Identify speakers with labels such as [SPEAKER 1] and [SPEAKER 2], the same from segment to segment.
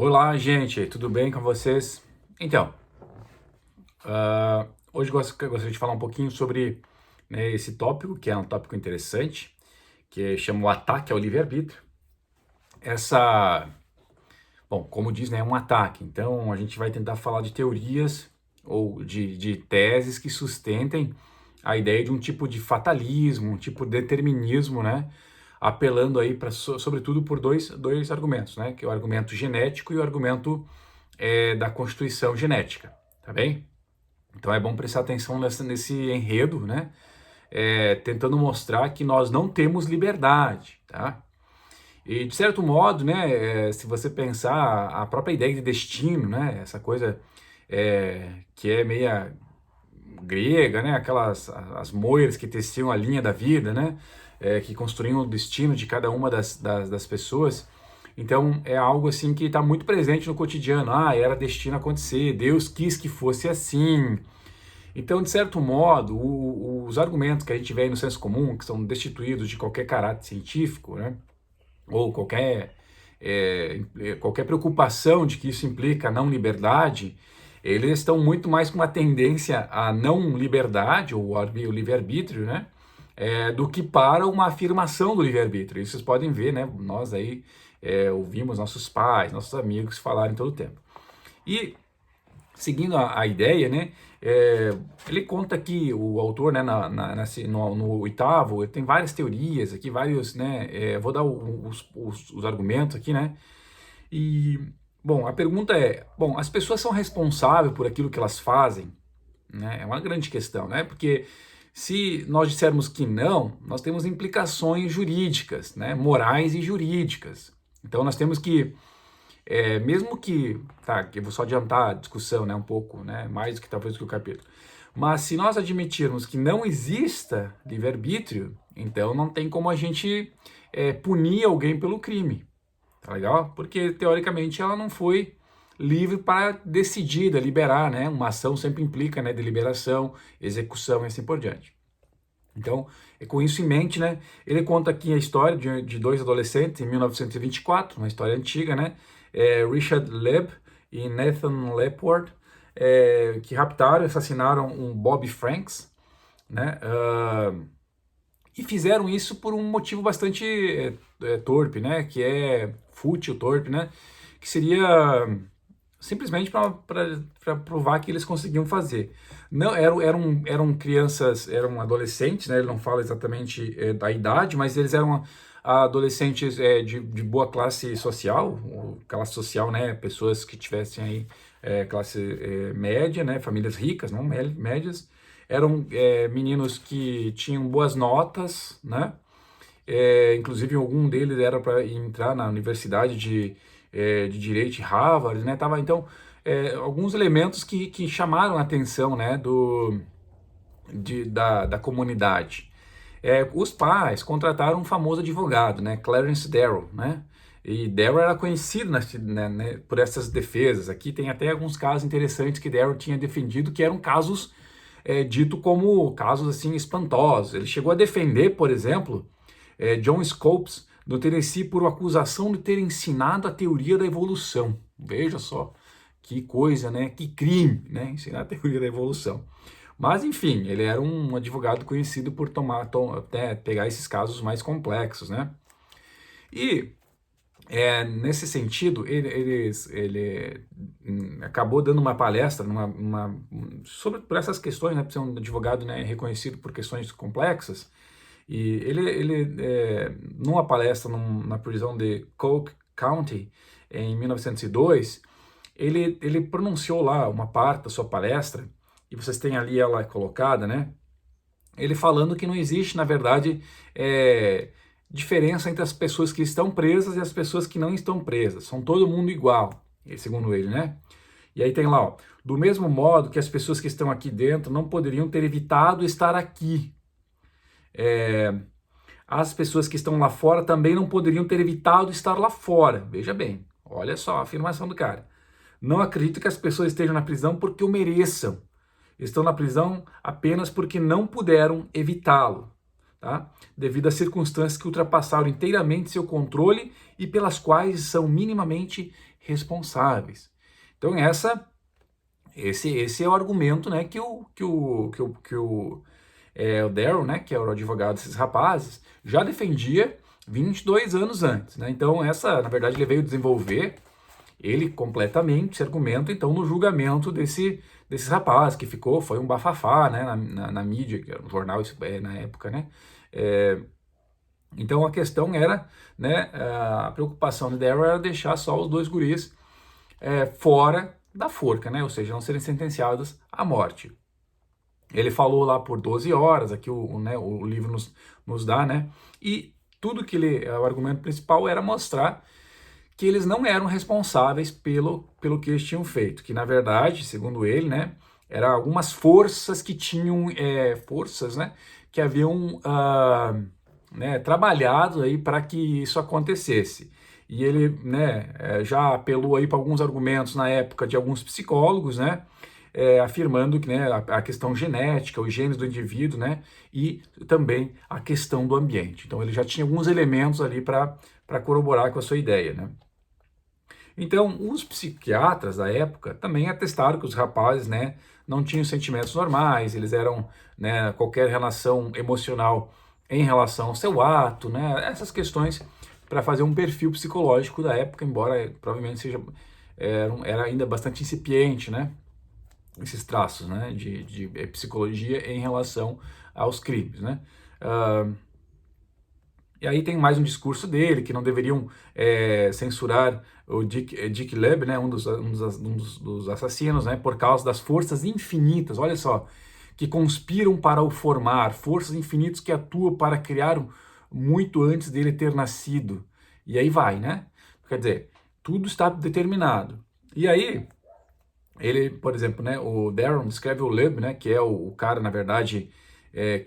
[SPEAKER 1] Olá, gente, tudo bem com vocês? Então, hoje gostaria de falar um pouquinho sobre, né, esse tópico, que é um tópico interessante, chama o ataque ao livre-arbítrio. Essa, bom, como diz, né, é um ataque, então a gente vai tentar falar de teorias ou de teses que sustentem a ideia de um tipo de fatalismo, um tipo de determinismo, né, apelando aí, sobretudo, por dois argumentos, né, que é o argumento genético e o argumento da constituição genética, tá bem? Então é bom prestar atenção nesse enredo, né? Tentando mostrar que nós não temos liberdade, tá? E de certo modo, né, se você pensar a própria ideia de destino, né, essa coisa que é meia grega, né, aquelas as moiras que teciam a linha da vida, né, que construíam o destino de cada uma das pessoas. Então é algo assim que está muito presente no cotidiano. Ah, era destino acontecer, Deus quis que fosse assim. Então, de certo modo, os argumentos que a gente vê aí no senso comum, que são destituídos de qualquer caráter científico, né, ou qualquer preocupação de que isso implica não liberdade, eles estão muito mais com uma tendência à não liberdade, ou ao livre-arbítrio, né? Do que para uma afirmação do livre-arbítrio. Isso vocês podem ver, né? Nós aí ouvimos nossos pais, nossos amigos falarem todo o tempo. E seguindo a ideia, né? Ele conta que o autor, né, no oitavo, ele tem várias teorias aqui, vários, né? Vou dar os argumentos aqui, né? E, bom, a pergunta é, bom, as pessoas são responsáveis por aquilo que elas fazem, né? É uma grande questão, né? Porque se nós dissermos que não, nós temos implicações jurídicas, né? Morais e jurídicas. Então nós temos que mesmo que, tá, que eu vou só adiantar a discussão, né, um pouco, né, mais do que talvez do que o capítulo, mas se nós admitirmos que não exista livre-arbítrio, então não tem como a gente punir alguém pelo crime, tá legal? Porque, teoricamente, ela não foi livre para decidir, deliberar, né, uma ação sempre implica, né, deliberação, execução e assim por diante. Então, com isso em mente, né, ele conta aqui a história de dois adolescentes em 1924, uma história antiga, né, Richard Leb e Nathan Lepward, que raptaram e assassinaram um Bob Franks, né, e fizeram isso por um motivo bastante torpe, né, que é fútil, torpe, né, que seria simplesmente para provar que eles conseguiam fazer. Não eram crianças, eram adolescentes, né? Ele não fala exatamente da idade, mas eles eram adolescentes de boa classe social, ou classe social, né? Pessoas que tivessem aí classe média, né? Famílias ricas, não médias. Eram meninos que tinham boas notas, né? Inclusive algum deles era para entrar na universidade de Direito de Harvard, né? Então, alguns elementos que chamaram a atenção, né, da comunidade. Os pais contrataram um famoso advogado, né, Clarence Darrow, né? E Darrow era conhecido né, por essas defesas. Aqui tem até alguns casos interessantes que Darrow tinha defendido, que eram casos dito como casos assim espantosos. Ele chegou a defender, por exemplo, John Scopes no Tennessee por acusação de ter ensinado a teoria da evolução. Veja só, que coisa, né? Que crime, né? Ensinar a teoria da evolução. Mas, enfim, ele era um advogado conhecido por pegar esses casos mais complexos, né? E, nesse sentido, ele acabou dando uma palestra sobre por essas questões, né? Por ser um advogado, né, reconhecido por questões complexas. E numa palestra na prisão de Coke County, em 1902, ele pronunciou lá uma parte da sua palestra, e vocês têm ali ela colocada, né? Ele falando que não existe, na verdade, diferença entre as pessoas que estão presas e as pessoas que não estão presas. São todo mundo igual, segundo ele, né? E aí tem lá, ó, do mesmo modo que as pessoas que estão aqui dentro não poderiam ter evitado estar aqui. As pessoas que estão lá fora também não poderiam ter evitado estar lá fora. Veja bem, olha só a afirmação do cara. Não acredito que as pessoas estejam na prisão porque o mereçam. Estão na prisão apenas porque não puderam evitá-lo, tá? Devido a circunstâncias que ultrapassaram inteiramente seu controle e pelas quais são minimamente responsáveis. Então esse é o argumento, né, o Daryl, né, que é o advogado desses rapazes, já defendia 22 anos antes, né? Então na verdade, ele veio desenvolver ele completamente esse argumento, então, no julgamento desses rapazes, que foi um bafafá, né, na mídia, que era um jornal na época, né? Então a questão era, né, a preocupação de Daryl era deixar só os dois guris fora da forca, né? Ou seja, não serem sentenciados à morte. Ele falou lá por 12 horas, aqui o livro nos dá, né? E tudo que o argumento principal era mostrar que eles não eram responsáveis pelo que eles tinham feito, que na verdade, segundo ele, né, eram algumas forças que tinham, forças, né, que haviam né, trabalhado aí para que isso acontecesse. E ele, né, já apelou aí para alguns argumentos na época de alguns psicólogos, né, afirmando que, né, a questão genética, os genes do indivíduo, né, e também a questão do ambiente. Então ele já tinha alguns elementos ali para corroborar com a sua ideia, né. Então, os psiquiatras da época também atestaram que os rapazes, né, não tinham sentimentos normais, eles eram, né, qualquer relação emocional em relação ao seu ato, né, essas questões para fazer um perfil psicológico da época, embora provavelmente era ainda bastante incipiente, né, esses traços, né, de psicologia em relação aos crimes, né. E aí tem mais um discurso dele, que não deveriam censurar o Dick Leb, né, dos assassinos, né, por causa das forças infinitas, olha só, que conspiram para o formar, forças infinitas que atuam para criar muito antes dele ter nascido. E aí vai, né? Quer dizer, tudo está determinado. E aí, ele, por exemplo, né, o Darren descreve o Leb, né, que é o cara, na verdade, né,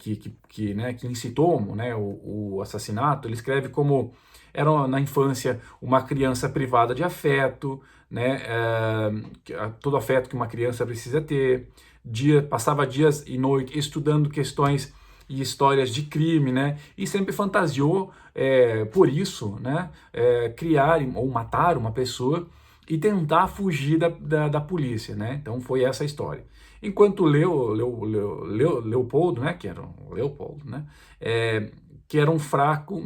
[SPEAKER 1] que incitou, né, o assassinato. Ele escreve como era na infância uma criança privada de afeto, né, todo afeto que uma criança precisa ter, passava dias e noites estudando questões e histórias de crime, né, e sempre fantasiou por isso, né, criar ou matar uma pessoa e tentar fugir da polícia, né? Então foi essa a história. Enquanto Leopoldo, né, que era o Leopoldo, né, que era um fraco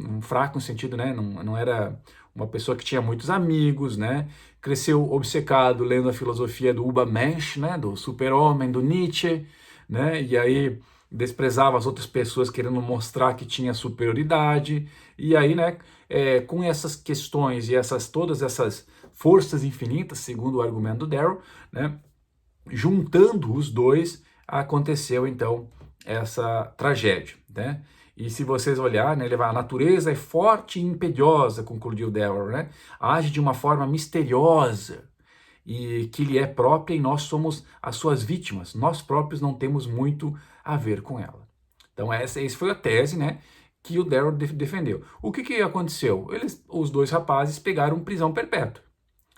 [SPEAKER 1] no sentido, né, não era uma pessoa que tinha muitos amigos, né, cresceu obcecado lendo a filosofia do Übermensch, né, do super-homem, do Nietzsche, né, e aí desprezava as outras pessoas querendo mostrar que tinha superioridade, e aí, né, com essas questões e todas essas forças infinitas, segundo o argumento do Darrow, né, juntando os dois, aconteceu então essa tragédia, né? E se vocês olharem, né, ele vai, a natureza é forte e impediosa, concluiu Darrow, né? Age de uma forma misteriosa e que lhe é própria e nós somos as suas vítimas. Nós próprios não temos muito a ver com ela. Então essa foi a tese, né, que o Darrow defendeu. O que aconteceu? Os dois rapazes pegaram prisão perpétua.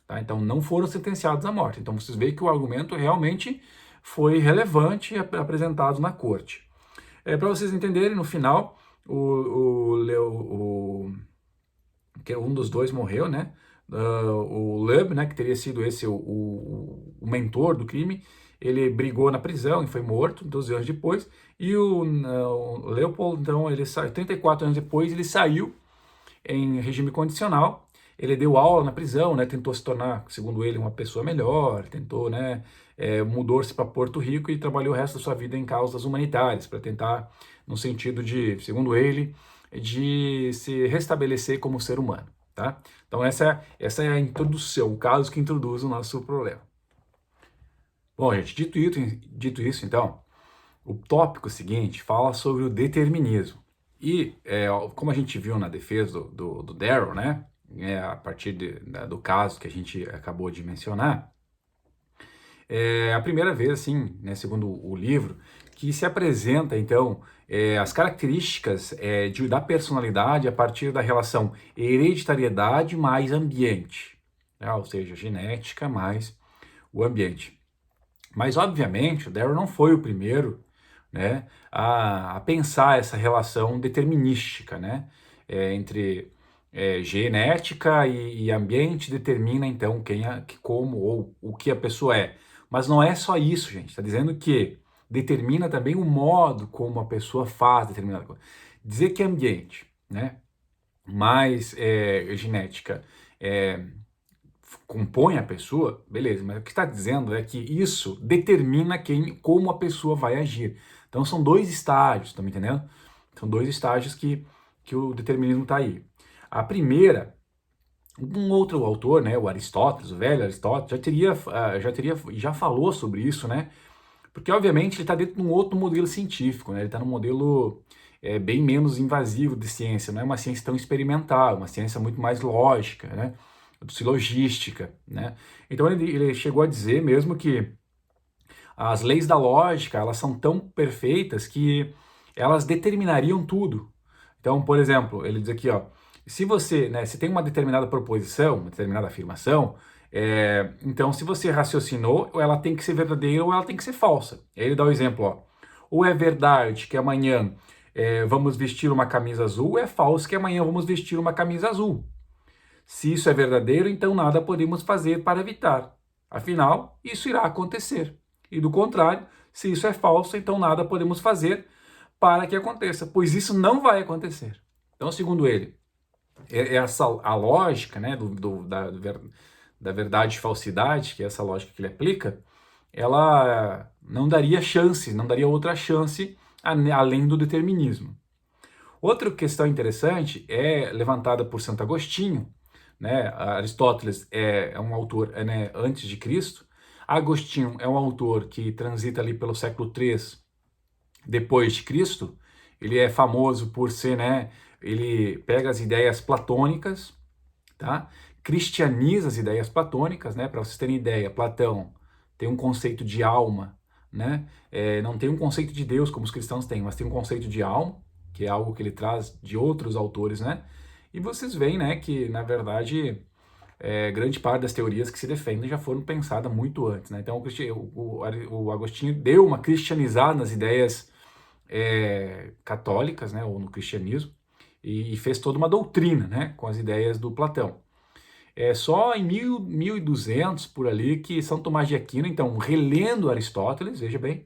[SPEAKER 1] Tá? Então não foram sentenciados à morte. Então vocês veem que o argumento realmente foi relevante e apresentado na corte. Para vocês entenderem, no final, que um dos dois morreu, né? O Leb, né, que teria sido o mentor do crime, ele brigou na prisão e foi morto 12 anos depois. E o Leopold, então, ele saiu 34 anos depois, ele saiu em regime condicional. Ele deu aula na prisão, né, tentou se tornar, segundo ele, uma pessoa melhor, tentou, né, mudou-se para Porto Rico e trabalhou o resto da sua vida em causas humanitárias, para tentar, no sentido de, segundo ele, de se restabelecer como ser humano, tá? Então essa é a introdução, o caso que introduz o nosso problema. Bom, gente, dito isso, então, o tópico seguinte fala sobre o determinismo. E, como a gente viu na defesa do Darrow, né, a partir do caso que a gente acabou de mencionar, é a primeira vez, assim, né, segundo o livro, que se apresenta, então, as características da personalidade a partir da relação hereditariedade mais ambiente, né, ou seja, genética mais o ambiente. Mas, obviamente, o Darrow não foi o primeiro, né, a pensar essa relação determinística, né, entre genética e ambiente determina então como ou o que a pessoa é. Mas não é só isso, gente. Está dizendo que determina também o modo como a pessoa faz determinada coisa. Dizer que ambiente, né, mais genética compõe a pessoa, beleza, mas o que está dizendo é que isso determina como a pessoa vai agir. Então são dois estágios, tá me entendendo? São dois estágios que o determinismo está aí. A primeira, um outro autor, né, o Aristóteles, o velho Aristóteles, já falou sobre isso, né? Porque obviamente ele está dentro de um outro modelo científico, né? Ele está num modelo bem menos invasivo de ciência, não é uma ciência tão experimental, uma ciência muito mais lógica, né? Silogística, né? Então ele chegou a dizer mesmo que as leis da lógica, elas são tão perfeitas que elas determinariam tudo. Então, por exemplo, ele diz aqui, ó, se você, né, se tem uma determinada proposição, uma determinada afirmação, então se você raciocinou, ou ela tem que ser verdadeira ou ela tem que ser falsa. Aí ele dá o exemplo, ó, ou é verdade que amanhã vamos vestir uma camisa azul, ou é falso que amanhã vamos vestir uma camisa azul. Se isso é verdadeiro, então nada podemos fazer para evitar. Afinal, isso irá acontecer. E do contrário, se isso é falso, então nada podemos fazer para que aconteça, pois isso não vai acontecer. Então, segundo ele, a lógica, né, da verdade e falsidade, que é essa lógica que ele aplica, ela não daria chance, não daria outra chance além do determinismo. Outra questão interessante é levantada por Santo Agostinho, né? Aristóteles é um autor né, antes de Cristo, Agostinho é um autor que transita ali pelo século III depois de Cristo. Ele é famoso por ser, né, ele pega as ideias platônicas, tá? Cristianiza as ideias platônicas, né? Para vocês terem ideia, Platão tem um conceito de alma, né? Não tem um conceito de Deus como os cristãos têm, mas tem um conceito de alma, que é algo que ele traz de outros autores, né? E vocês veem, né, que na verdade grande parte das teorias que se defendem já foram pensadas muito antes, né? Então o Agostinho deu uma cristianizada nas ideias católicas, né, ou no cristianismo, e fez toda uma doutrina, né, com as ideias do Platão. É só em 1200 por ali que São Tomás de Aquino, então, relendo Aristóteles, veja bem,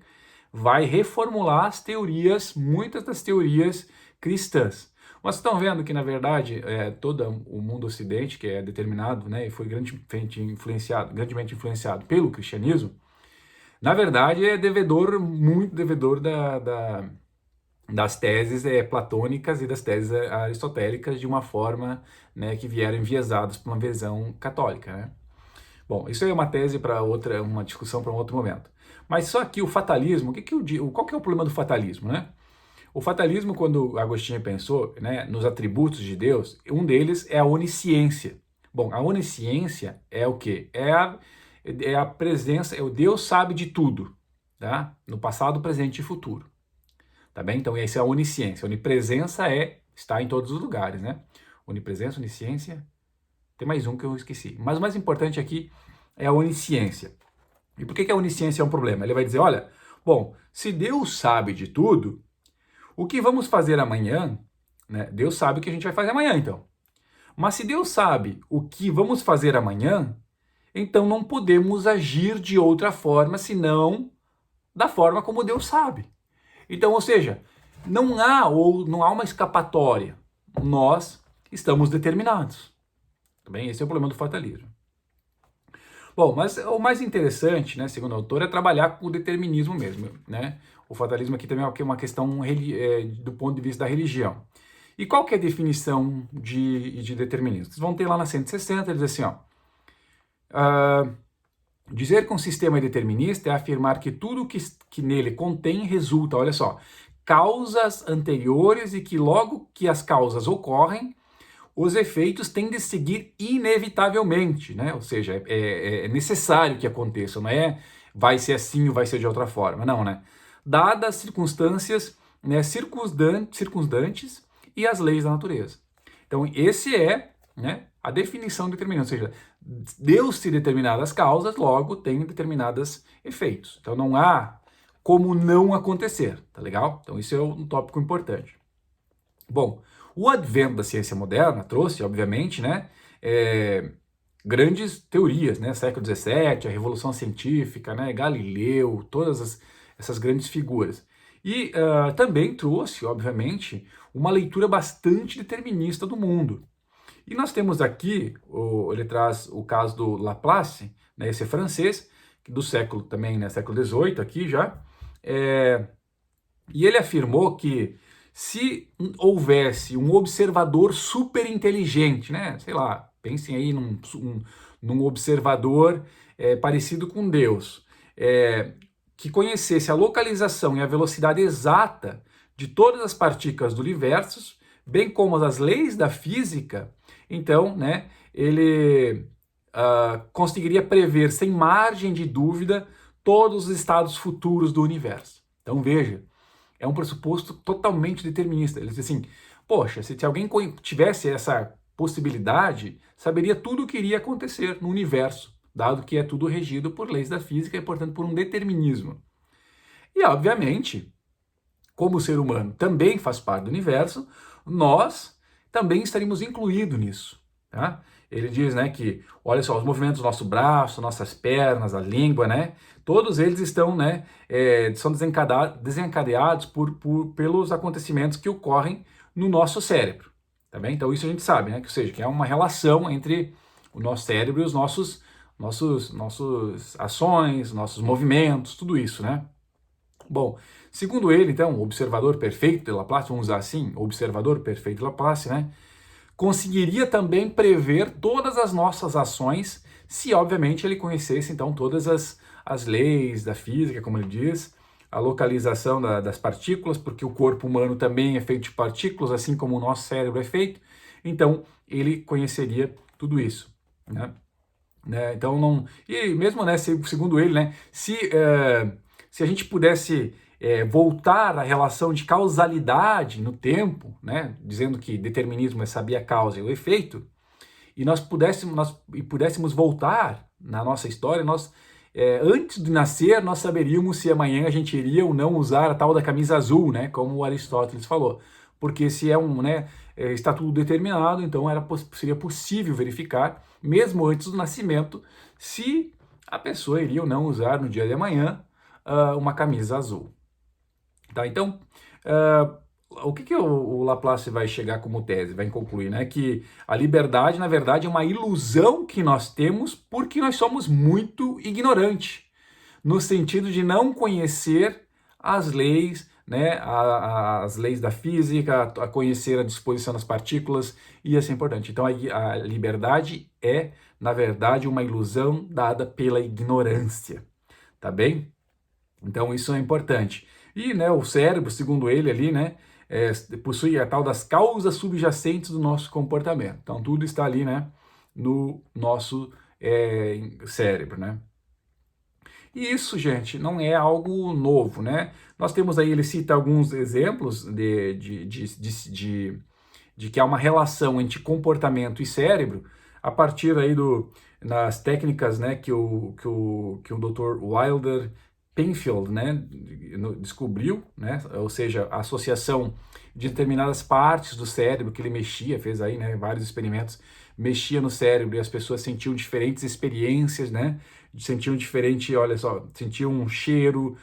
[SPEAKER 1] vai reformular as teorias, muitas das teorias cristãs. Mas estão vendo que, na verdade, todo o mundo ocidente, que é determinado, né, e foi grandemente influenciado pelo cristianismo, na verdade é muito devedor das teses platônicas e das teses aristotélicas de uma forma, né, que vieram enviesadas por uma visão católica, né? Bom, isso aí é uma tese para uma discussão para um outro momento. Mas só que o fatalismo, qual que é o problema do fatalismo, né? O fatalismo, quando Agostinho pensou, né, nos atributos de Deus, um deles é a onisciência. Bom, a onisciência é o quê? É a presença, o Deus sabe de tudo, tá? No passado, presente e futuro. Tá bem? Então, essa é a onisciência. A onipresença está em todos os lugares, né? Onipresença, onisciência. Tem mais um que eu esqueci. Mas o mais importante aqui é a onisciência. E por que a onisciência é um problema? Ele vai dizer, olha, bom, se Deus sabe de tudo, o que vamos fazer amanhã, né? Deus sabe o que a gente vai fazer amanhã, então. Mas se Deus sabe o que vamos fazer amanhã, então não podemos agir de outra forma, senão da forma como Deus sabe. Então, ou seja, não há uma escapatória. Nós estamos determinados. Tá bem? Esse é o problema do fatalismo. Bom, mas o mais interessante, né, segundo o autor, é trabalhar com o determinismo mesmo, né? O fatalismo aqui também é uma questão do ponto de vista da religião. E qual que é a definição de determinismo? Vocês vão ter lá na 160, ele diz assim, ó, dizer que um sistema é determinista é afirmar que tudo que nele contém resulta, olha só, causas anteriores e que logo que as causas ocorrem, os efeitos têm de seguir inevitavelmente, né? Ou seja, é necessário que aconteça, não é vai ser assim ou vai ser de outra forma, não, né? Dadas as circunstâncias, né, circundantes e as leis da natureza. Então, esse é, né, a definição de determinante, ou seja, deu-se determinadas causas, logo tem determinados efeitos. Então, não há como não acontecer, tá legal? Então, isso é um tópico importante. Bom, O advento da ciência moderna trouxe, obviamente, né, grandes teorias, né, século XVII, a Revolução Científica, né, Galileu, essas grandes figuras. E também trouxe, obviamente, uma leitura bastante determinista do mundo. E nós temos aqui, ele traz o caso do Laplace, né, esse francês, do século também, né, século XVIII aqui já, e ele afirmou que se houvesse um observador super inteligente, né, sei lá, pensem aí num observador parecido com Deus, que conhecesse a localização e a velocidade exata de todas as partículas do universo, bem como as leis da física, então, né, ele conseguiria prever sem margem de dúvida todos os estados futuros do universo. Então veja, é um pressuposto totalmente determinista. Ele diz assim, poxa, se alguém tivesse essa possibilidade, saberia tudo o que iria acontecer no universo, dado que é tudo regido por leis da física e, portanto, por um determinismo. E, obviamente, como o ser humano também faz parte do universo, nós também estaríamos incluídos nisso. Tá? Ele diz, né, que, olha só, os movimentos do nosso braço, nossas pernas, a língua, né, todos eles estão, né, são desencadeados pelos acontecimentos que ocorrem no nosso cérebro. Tá bem? Então isso a gente sabe, né, que, ou seja, que é uma relação entre o nosso cérebro e os nossos ações, nossos movimentos, tudo isso, né? Bom, segundo ele, então, o observador perfeito de Laplace, vamos usar assim, o observador perfeito de Laplace, né, conseguiria também prever todas as nossas ações, se obviamente ele conhecesse então todas as leis da física, como ele diz, a localização das partículas, porque o corpo humano também é feito de partículas, assim como o nosso cérebro é feito, então ele conheceria tudo isso, né? Então não, e mesmo, né, segundo ele, né, se a gente pudesse voltar à relação de causalidade no tempo, né, dizendo que determinismo é saber a causa e o efeito, e nós pudéssemos voltar na nossa história, antes de nascer, nós saberíamos se amanhã a gente iria ou não usar a tal da camisa azul, né, como o Aristóteles falou. Porque se está tudo determinado, então seria possível verificar, mesmo antes do nascimento, se a pessoa iria ou não usar no dia de amanhã uma camisa azul. Tá? Então, o que o Laplace vai chegar como tese, vai concluir, né? Que a liberdade, na verdade, é uma ilusão que nós temos porque nós somos muito ignorantes, no sentido de não conhecer as leis, né? As leis da física, a conhecer a disposição das partículas e assim por diante. Então, a liberdade é, na verdade, uma ilusão dada pela ignorância, tá bem? Então, isso é importante. E, né, o cérebro, segundo ele ali, né, possui a tal das causas subjacentes do nosso comportamento. Então, tudo está ali, né, no nosso cérebro, né. E isso, gente, não é algo novo, né. Nós temos aí, ele cita alguns exemplos de que há uma relação entre comportamento e cérebro, a partir aí nas técnicas, né, que o Dr. Wilder Penfield, né, descobriu, né, ou seja, a associação de determinadas partes do cérebro que ele mexia, fez aí, né, vários experimentos, mexia no cérebro e as pessoas sentiam diferentes experiências, né, sentiam diferente, olha só, sentiam um cheiro,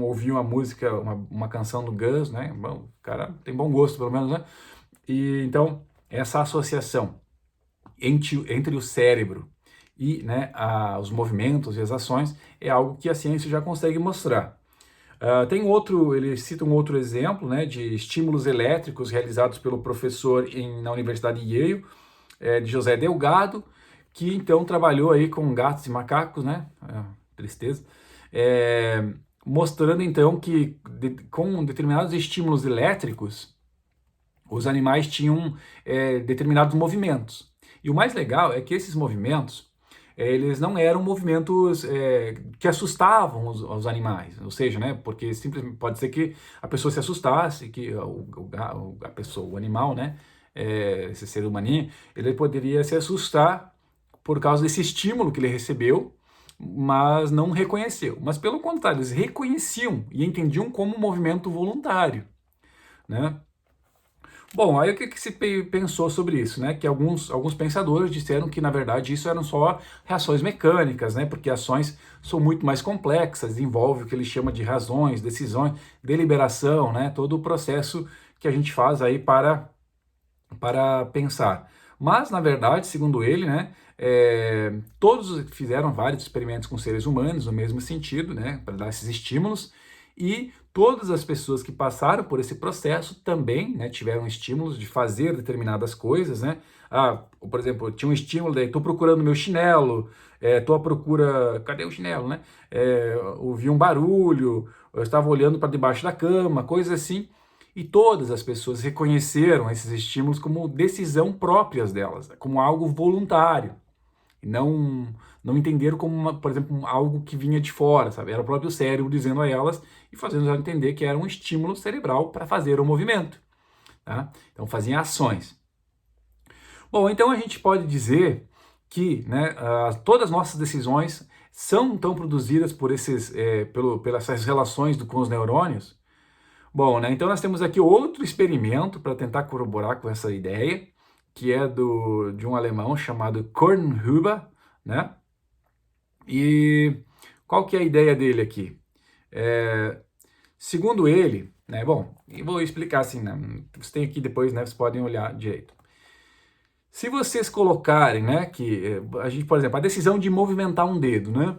[SPEAKER 1] ouviam uma música, uma canção do Guns, né, bom, o cara tem bom gosto pelo menos, né, e então essa associação entre o cérebro e, né, os movimentos e as ações é algo que a ciência já consegue mostrar. Ele cita um outro exemplo, né, de estímulos elétricos realizados pelo professor na Universidade de Yale, de José Delgado, que então trabalhou aí com gatos e macacos, né, tristeza, mostrando então que com determinados estímulos elétricos, os animais tinham determinados movimentos. E o mais legal é que esses movimentos, eles não eram movimentos que assustavam os animais, ou seja, né, porque simplesmente pode ser que a pessoa se assustasse, que o animal, né, esse ser humaninho, ele poderia se assustar por causa desse estímulo que ele recebeu, mas não reconheceu. Mas pelo contrário, eles reconheciam e entendiam como um movimento voluntário, né? Bom, aí o que se pensou sobre isso, né? Que alguns pensadores disseram que, na verdade, isso eram só reações mecânicas, né? Porque ações são muito mais complexas, envolve o que ele chama de razões, decisões, deliberação, né? Todo o processo que a gente faz aí para pensar. Mas, na verdade, segundo ele, né, todos fizeram vários experimentos com seres humanos no mesmo sentido, né, para dar esses estímulos, e todas as pessoas que passaram por esse processo também, né, tiveram estímulos de fazer determinadas coisas, né? Ah, por exemplo, tinha um estímulo daí, estou procurando meu chinelo, estou à procura, cadê o chinelo, né? Ouvi um barulho, eu estava olhando para debaixo da cama, coisas assim. E todas as pessoas reconheceram esses estímulos como decisão próprias delas, como algo voluntário. E não entenderam como, por exemplo, algo que vinha de fora, sabe? Era o próprio cérebro dizendo a elas e fazendo elas entender que era um estímulo cerebral para fazer o movimento. Tá? Então faziam ações. Bom, então a gente pode dizer que, né, todas as nossas decisões são tão produzidas por pelas essas relações com os neurônios. Bom, né, então nós temos aqui outro experimento para tentar corroborar com essa ideia, que é de um alemão chamado Kornhuber, né? E qual que é a ideia dele aqui? Segundo ele, né, bom, eu vou explicar assim, né, você tem aqui depois, né, vocês podem olhar direito. Se vocês colocarem, né, que a gente, por exemplo, a decisão de movimentar um dedo, né?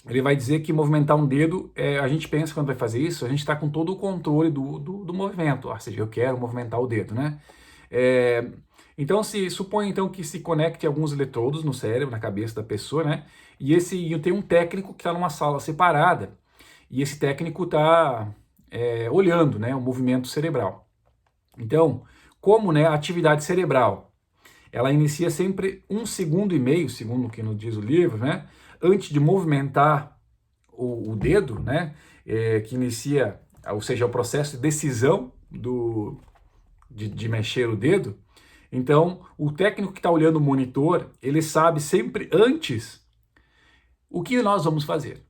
[SPEAKER 1] Ele vai dizer que movimentar um dedo, a gente pensa quando vai fazer isso, a gente está com todo o controle do movimento, ou seja, eu quero movimentar o dedo, né? É, então, se supõe então que se conecte alguns eletrodos no cérebro, na cabeça da pessoa, né? E tem um técnico que está numa sala separada, e esse técnico está olhando, né, o movimento cerebral. Então, como, né, a atividade cerebral ela inicia sempre 1,5 segundo, segundo o que nos diz o livro, né? Antes de movimentar o dedo, né? Que inicia, ou seja, o processo de decisão de mexer o dedo. Então, o técnico que está olhando o monitor, ele sabe sempre antes o que nós vamos fazer.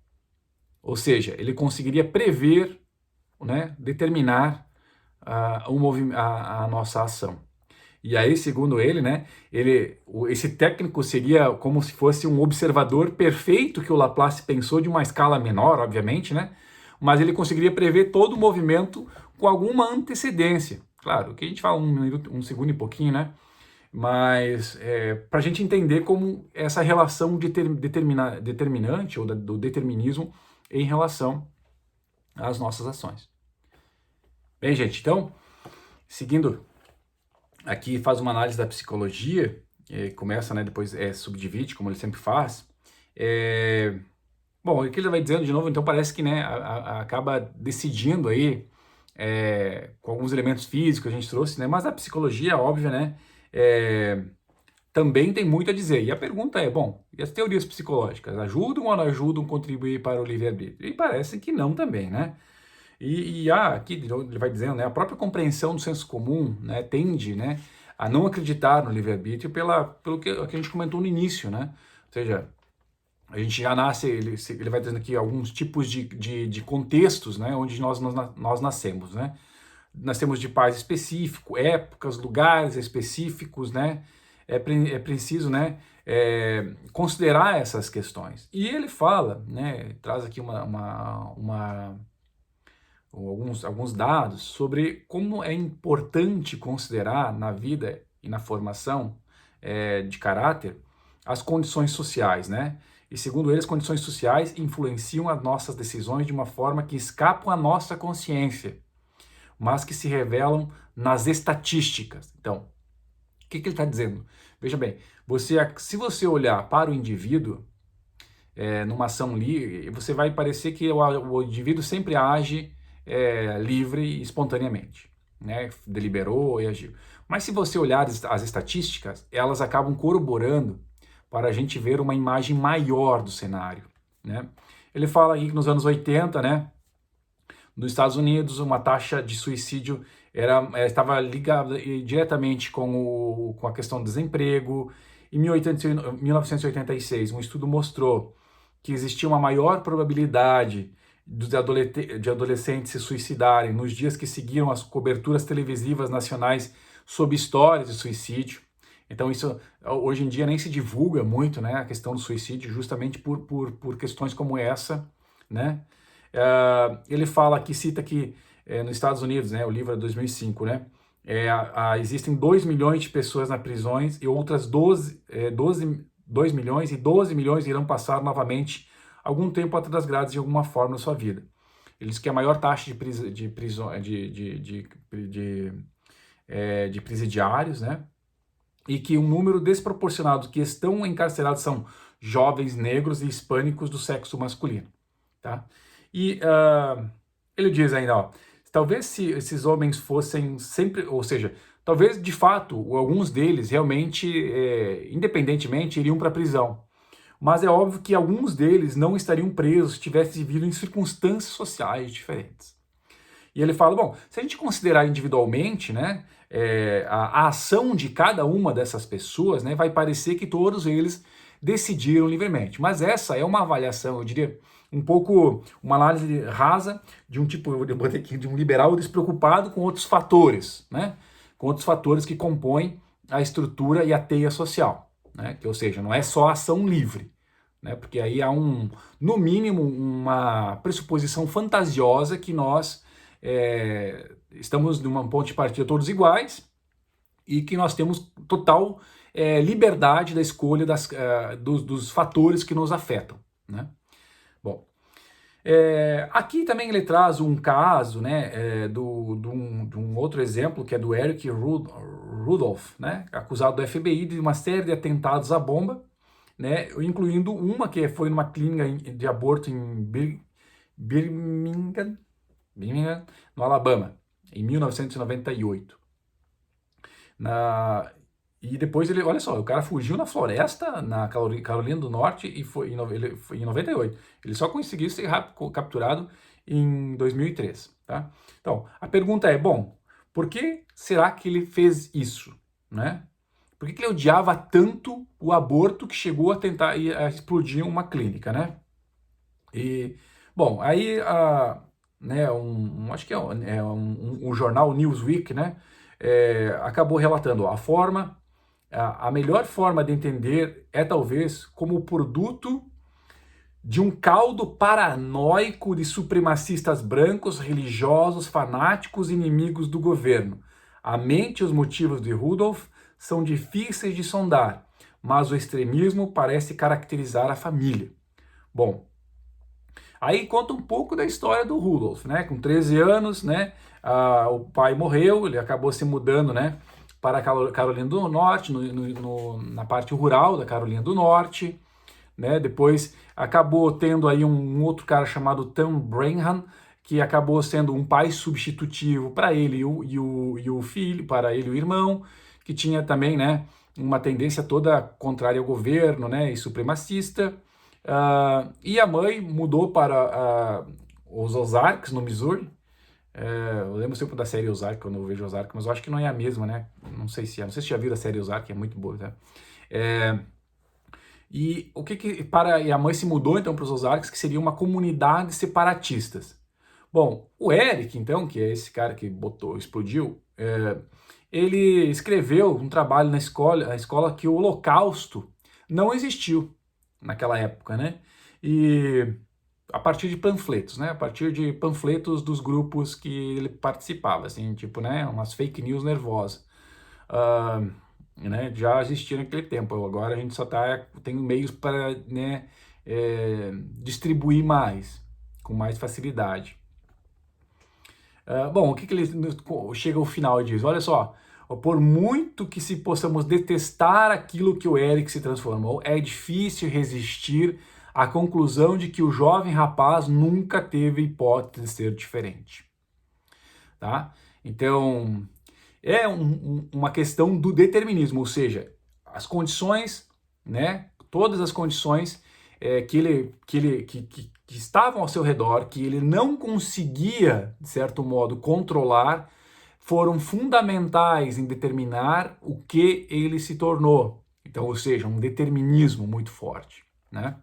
[SPEAKER 1] Ou seja, ele conseguiria prever, né? Determinar a nossa ação. E aí, segundo ele, né, esse técnico seria como se fosse um observador perfeito que o Laplace pensou de uma escala menor, obviamente, né? Mas ele conseguiria prever todo o movimento com alguma antecedência. Claro, que a gente fala 1 segundo e pouquinho, né? Mas para a gente entender como essa relação determinante ou do determinismo em relação às nossas ações. Bem, gente, então, seguindo aqui faz uma análise da psicologia, começa, né, depois subdivide, como ele sempre faz. Bom, o que ele vai dizendo de novo, então parece que, né, acaba decidindo aí, com alguns elementos físicos que a gente trouxe, né, mas a psicologia, óbvio, né, também tem muito a dizer. E a pergunta é, bom, e as teorias psicológicas ajudam ou não ajudam a contribuir para o livre-arbítrio? E parece que não também, né? Aqui ele vai dizendo, né, a própria compreensão do senso comum, né, tende, né, a não acreditar no livre-arbítrio pelo que a gente comentou no início, né? Ou seja, a gente já nasce, ele vai dizendo aqui alguns tipos de contextos, né, onde nós nascemos, né? Nascemos de pais específicos, épocas, lugares específicos, né? É preciso, né, considerar essas questões. E ele fala, né, traz aqui alguns dados sobre como é importante considerar na vida e na formação de caráter as condições sociais, né? E segundo ele, as condições sociais influenciam as nossas decisões de uma forma que escapam à nossa consciência, mas que se revelam nas estatísticas. Então, o que ele está dizendo? Veja bem, se você olhar para o indivíduo numa ação livre, você vai parecer que o indivíduo sempre age livre e espontaneamente, né? Deliberou e agiu. Mas se você olhar as estatísticas, elas acabam corroborando para a gente ver uma imagem maior do cenário, né? Ele fala aí que nos anos 80, né, nos Estados Unidos, uma taxa de suicídio estava ligada diretamente com a questão do desemprego. Em 1986, um estudo mostrou que existia uma maior probabilidade de adolescentes se suicidarem nos dias que seguiram as coberturas televisivas nacionais sobre histórias de suicídio. Então isso hoje em dia nem se divulga muito, né, a questão do suicídio, justamente por questões como essa, né? Ele fala aqui, cita que nos Estados Unidos, né, o livro é 2005, né, existem 2 milhões de pessoas nas prisões e outras 2 milhões e 12 milhões irão passar novamente algum tempo atrás das grades de alguma forma na sua vida. Ele diz que a maior taxa de presidiários, né, e que um número desproporcionado que estão encarcerados são jovens negros e hispânicos do sexo masculino, tá? E ele diz ainda, ó, talvez se esses homens fossem sempre, ou seja, talvez de fato alguns deles realmente, independentemente, iriam para a prisão. Mas é óbvio que alguns deles não estariam presos se tivessem vivido em circunstâncias sociais diferentes. E ele fala, bom, se a gente considerar individualmente, né, a ação de cada uma dessas pessoas, né, vai parecer que todos eles decidiram livremente. Mas essa é uma avaliação, eu diria, um pouco uma análise rasa de um tipo, de um liberal despreocupado com outros fatores, né, com outros fatores que compõem a estrutura e a teia social, né, que, ou seja, não é só ação livre, né, porque aí há no mínimo, uma pressuposição fantasiosa que nós estamos numa ponte de partida todos iguais e que nós temos total liberdade da escolha dos fatores que nos afetam, né? Bom, aqui também ele traz um caso, né, de um outro exemplo, que é do Eric Rudolph, né, acusado do FBI de uma série de atentados à bomba, né, incluindo uma que foi numa clínica de aborto em Birmingham, no Alabama, em 1998. E depois ele, olha só, o cara fugiu na floresta, na Carolina do Norte, e ele foi em 98. Ele só conseguiu ser capturado em 2003. Tá? Então, a pergunta é, bom, por que será que ele fez isso? Né? Por que ele odiava tanto o aborto que chegou a tentar a explodir uma clínica? Né? E, bom, aí né, acho que um jornal Newsweek, né, acabou relatando a melhor forma de entender é talvez como produto de um caldo paranoico de supremacistas brancos, religiosos, fanáticos, inimigos do governo. A mente e os motivos de Rudolph são difíceis de sondar, mas o extremismo parece caracterizar a família. Bom, aí conta um pouco da história do Rudolph, né? Com 13 anos, né? O pai morreu, ele acabou se mudando, né? Para a Carolina do Norte, na parte rural da Carolina do Norte, né? Depois acabou tendo aí um outro cara chamado Tom Branham, que acabou sendo um pai substitutivo para ele e o filho, para ele e o irmão, que tinha também, né? Uma tendência toda contrária ao governo, né? E supremacista. E a mãe mudou para os Ozarks, no Missouri. Eu lembro sempre da série Ozark, quando eu vejo Ozark, mas eu acho que não é a mesma, né? Não sei se é. Não sei se já viu a série Ozark, é muito boa, tá? E a mãe se mudou então para os Ozarks, que seria uma comunidade de separatistas. Bom, o Eric, então, que é esse cara que explodiu, ele escreveu um trabalho na escola que o Holocausto não existiu naquela época, né? E a partir de panfletos, né? A partir de panfletos dos grupos que ele participava, assim, tipo, né? Umas fake news nervosas. Né? Já existia naquele tempo. Agora a gente só tem meios para, né, distribuir mais, com mais facilidade. Bom, o que ele chega ao final e diz? Olha só, por muito que se possamos detestar aquilo que o Eric se transformou, é difícil resistir à conclusão de que o jovem rapaz nunca teve hipótese de ser diferente. Tá? Então, é uma questão do determinismo, ou seja, as condições, né, todas as condições que estavam ao seu redor, que ele não conseguia, de certo modo, controlar, foram fundamentais em determinar o que ele se tornou. Então, ou seja, um determinismo muito forte, né?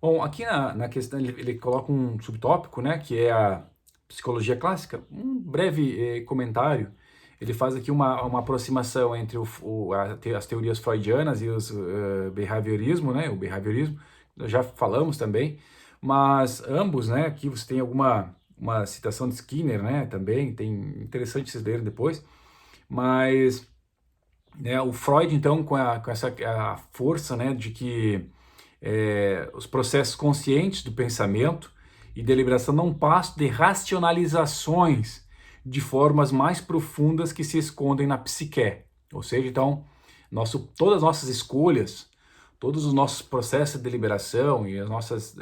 [SPEAKER 1] Bom, aqui na questão ele coloca um subtópico, né, que é a psicologia clássica, um breve comentário. Ele faz aqui uma aproximação entre as teorias freudianas e os behaviorismo, né, o behaviorismo, já falamos também, mas ambos, né, aqui você tem uma citação de Skinner, né, também, tem interessante vocês lerem depois, mas né, o Freud, então, com essa a força, né, de que os processos conscientes do pensamento e deliberação não passam de racionalizações de formas mais profundas que se escondem na psique. Ou seja, então, todas as nossas escolhas, todos os nossos processos de deliberação e as nossas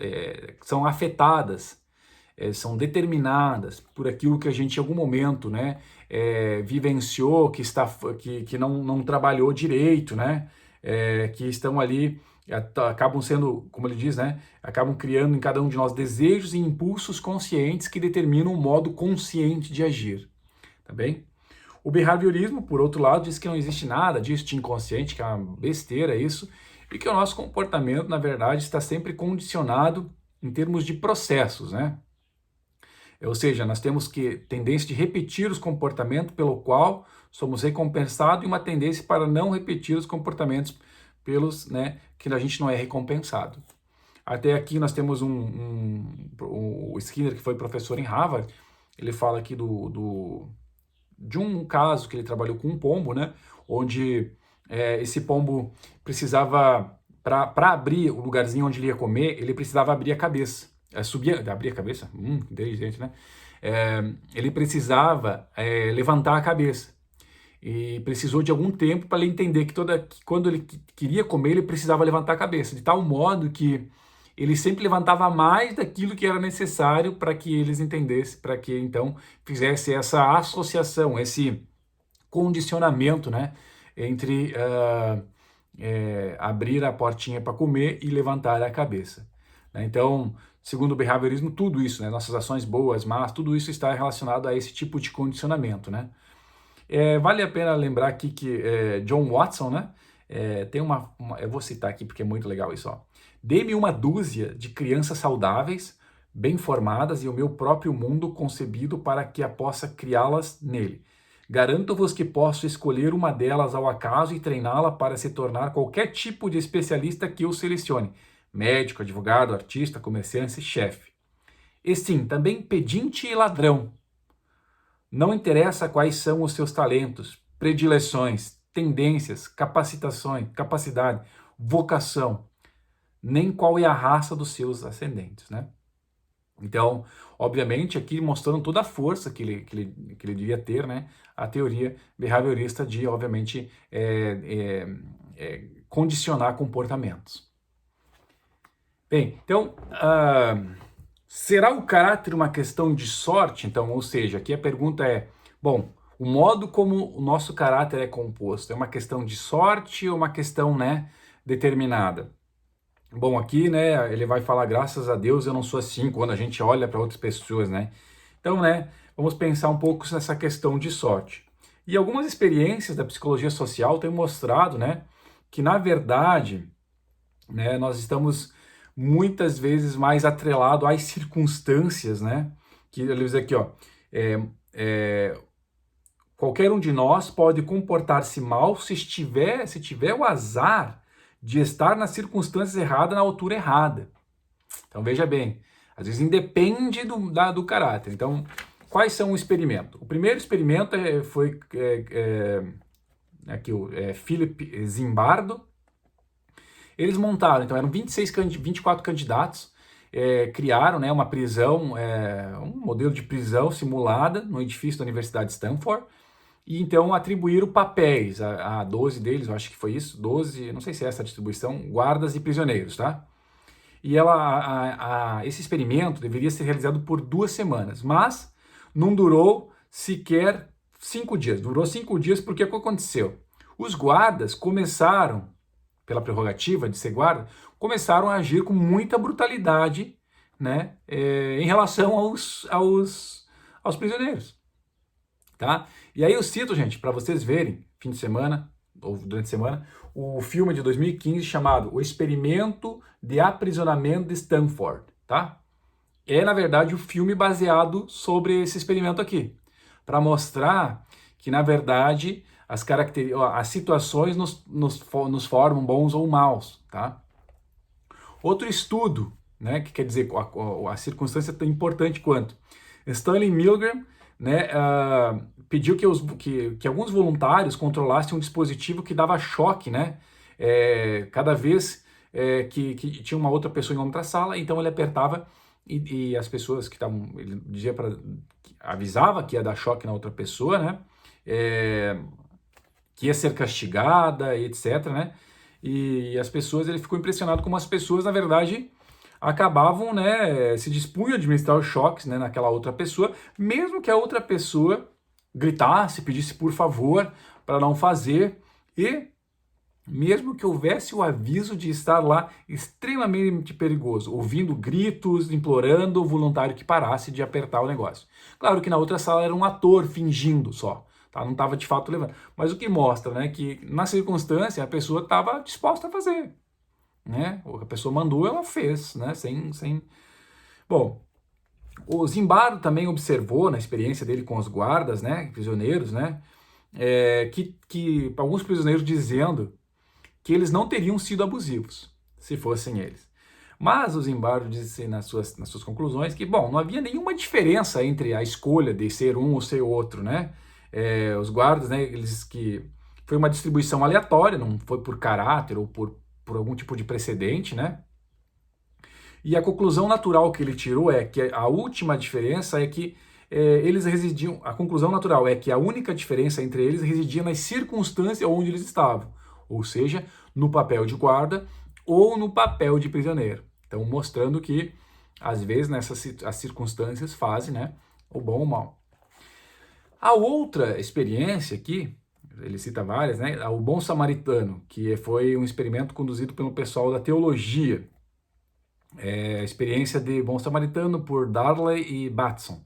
[SPEAKER 1] são afetadas, são determinadas por aquilo que a gente em algum momento, né, vivenciou, que não trabalhou direito, né, que estão ali, acabam sendo, como ele diz, né, acabam criando em cada um de nós desejos e impulsos conscientes que determinam o modo consciente de agir, tá bem? O behaviorismo, por outro lado, diz que não existe nada disso de inconsciente, que é uma besteira isso, e que o nosso comportamento, na verdade, está sempre condicionado em termos de processos, né? Ou seja, nós temos tendência de repetir os comportamentos pelo qual somos recompensados e uma tendência para não repetir os comportamentos pelos, né, que a gente não é recompensado. Até aqui nós temos o Skinner, que foi professor em Harvard, ele fala aqui de um caso que ele trabalhou com um pombo, né, onde esse pombo precisava, para abrir o lugarzinho onde ele ia comer, ele precisava abrir a cabeça. Abrir a cabeça? Inteligente, né? Ele precisava levantar a cabeça. E precisou de algum tempo para ele entender que quando ele queria comer, ele precisava levantar a cabeça. De tal modo que ele sempre levantava mais daquilo que era necessário para que eles entendessem, para que então fizesse essa associação, esse condicionamento, né? Entre abrir a portinha para comer e levantar a cabeça. Então, segundo o behaviorismo, tudo isso, né, nossas ações boas, más, tudo isso está relacionado a esse tipo de condicionamento, né? Vale a pena lembrar aqui que John Watson, né, tem eu vou citar aqui porque é muito legal isso, ó. Dê-me uma dúzia de crianças saudáveis, bem formadas e o meu próprio mundo concebido para que a possa criá-las nele. Garanto-vos que posso escolher uma delas ao acaso e treiná-la para se tornar qualquer tipo de especialista que eu selecione. Médico, advogado, artista, comerciante, chefe. E sim, também pedinte e ladrão. Não interessa quais são os seus talentos, predileções, tendências, capacidade, vocação, nem qual é a raça dos seus ascendentes, né? Então, obviamente, aqui mostrando toda a força que ele devia ter, né? A teoria behaviorista de, obviamente, condicionar comportamentos. Bem, então, será o caráter uma questão de sorte? Então, ou seja, aqui a pergunta é, bom, o modo como o nosso caráter é composto é uma questão de sorte ou uma questão, né, determinada? Bom, aqui, né, ele vai falar, graças a Deus eu não sou assim, quando a gente olha para outras pessoas, né? Então, né, vamos pensar um pouco nessa questão de sorte. E algumas experiências da psicologia social têm mostrado, né, que na verdade, né, nós estamos muitas vezes mais atrelado às circunstâncias, né? Que ele diz aqui, ó, qualquer um de nós pode comportar-se mal se tiver o azar de estar nas circunstâncias erradas, na altura errada. Então veja bem, às vezes independe do caráter. Então, quais são os experimentos? O primeiro experimento foi aqui o Philip Zimbardo. Eles montaram, então eram 24 candidatos, criaram, né, uma prisão, um modelo de prisão simulada no edifício da Universidade de Stanford, e então atribuíram papéis a 12 deles, eu acho que foi isso, 12, não sei se é essa a distribuição, guardas e prisioneiros, tá? E esse experimento deveria ser realizado por 2 semanas, mas não durou sequer 5 dias, durou 5 dias porque o que aconteceu? Os guardas começaram, pela prerrogativa de ser guarda, começaram a agir com muita brutalidade, né, em relação aos prisioneiros, tá? E aí eu cito, gente, para vocês verem, fim de semana, ou durante a semana, o filme de 2015 chamado O Experimento de Aprisionamento de Stanford, tá? É, na verdade, o filme baseado sobre esse experimento aqui, para mostrar que, na verdade, as situações nos formam bons ou maus, tá? Outro estudo, né, que quer dizer a circunstância é tão importante quanto. Stanley Milgram, né, pediu que alguns voluntários controlassem um dispositivo que dava choque, né, cada vez que tinha uma outra pessoa em outra sala, então ele apertava e as pessoas que estavam, ele dizia avisava que ia dar choque na outra pessoa, né, que ia ser castigada, etc, né, e as pessoas, ele ficou impressionado como as pessoas, na verdade, acabavam, né, se dispunham a administrar os choques, né, naquela outra pessoa, mesmo que a outra pessoa gritasse, pedisse por favor para não fazer, e mesmo que houvesse o aviso de estar lá extremamente perigoso, ouvindo gritos, implorando o voluntário que parasse de apertar o negócio. Claro que na outra sala era um ator fingindo só, tá? Não estava de fato levando. Mas o que mostra, né, que na circunstância a pessoa estava disposta a fazer, né? A pessoa mandou, ela fez, né? Sem. Bom, o Zimbardo também observou na experiência dele com os guardas, né, prisioneiros, né, que alguns prisioneiros dizendo que eles não teriam sido abusivos se fossem eles. Mas o Zimbardo disse nas suas conclusões que, bom, não havia nenhuma diferença entre a escolha de ser um ou ser outro, né? Os guardas, né, eles que foi uma distribuição aleatória, não foi por caráter ou por algum tipo de precedente, né? E a conclusão natural que ele tirou é que a última diferença é que eles residiam. A conclusão natural é que a única diferença entre eles residia nas circunstâncias onde eles estavam, ou seja, no papel de guarda ou no papel de prisioneiro. Então, mostrando que às vezes as circunstâncias fazem, né, o bom ou o mal. A outra experiência aqui, ele cita várias, né, o Bom Samaritano, que foi um experimento conduzido pelo pessoal da teologia. A experiência de Bom Samaritano por Darley e Batson.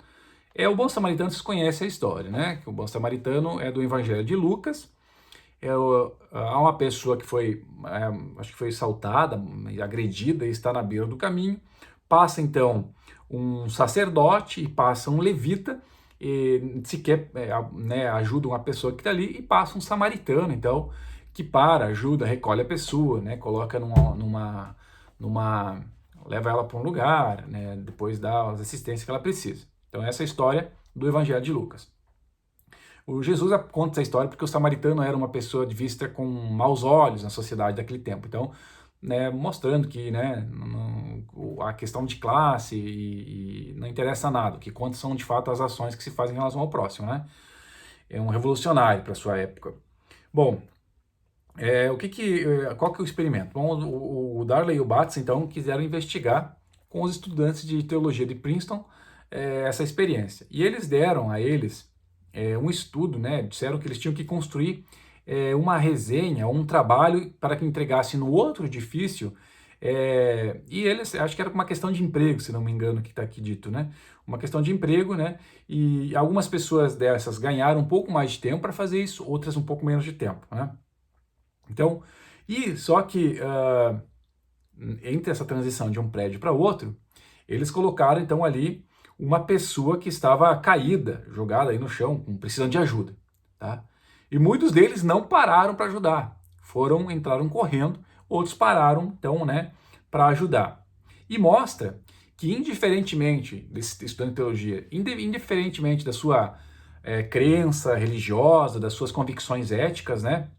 [SPEAKER 1] O Bom Samaritano, vocês conhecem a história, né? Que o Bom Samaritano é do Evangelho de Lucas. Há uma pessoa que foi, acho que foi assaltada, agredida e está na beira do caminho. Passa então um sacerdote e passa um levita, e sequer né, ajuda uma pessoa que está ali, e passa um samaritano, então, que ajuda, recolhe a pessoa, né, coloca numa leva ela para um lugar, né, depois dá as assistências que ela precisa. Então essa é a história do Evangelho de Lucas. O Jesus conta essa história porque o samaritano era uma pessoa de vista com maus olhos na sociedade daquele tempo. Então, né, mostrando que, né, a questão de classe e não interessa nada. O que conta são de fato as ações que se fazem em relação ao próximo, né? É um revolucionário para sua época. Bom, qual que é o experimento? Bom, o Darley e o Batson, então, quiseram investigar com os estudantes de teologia de Princeton essa experiência. E eles deram a eles um estudo, né? Disseram que eles tinham que construir uma resenha, um trabalho para que entregasse no outro edifício. E eles, acho que era uma questão de emprego, se não me engano, que está aqui dito, né? Uma questão de emprego, né? E algumas pessoas dessas ganharam um pouco mais de tempo para fazer isso, outras um pouco menos de tempo, né? Então, só que entre essa transição de um prédio para outro, eles colocaram então ali uma pessoa que estava caída, jogada aí no chão, precisando de ajuda, tá? E muitos deles não pararam para ajudar, entraram correndo, outros pararam então, né, para ajudar. E mostra que indiferentemente desse estudante de teologia, indiferentemente da sua crença religiosa, das suas convicções éticas, né,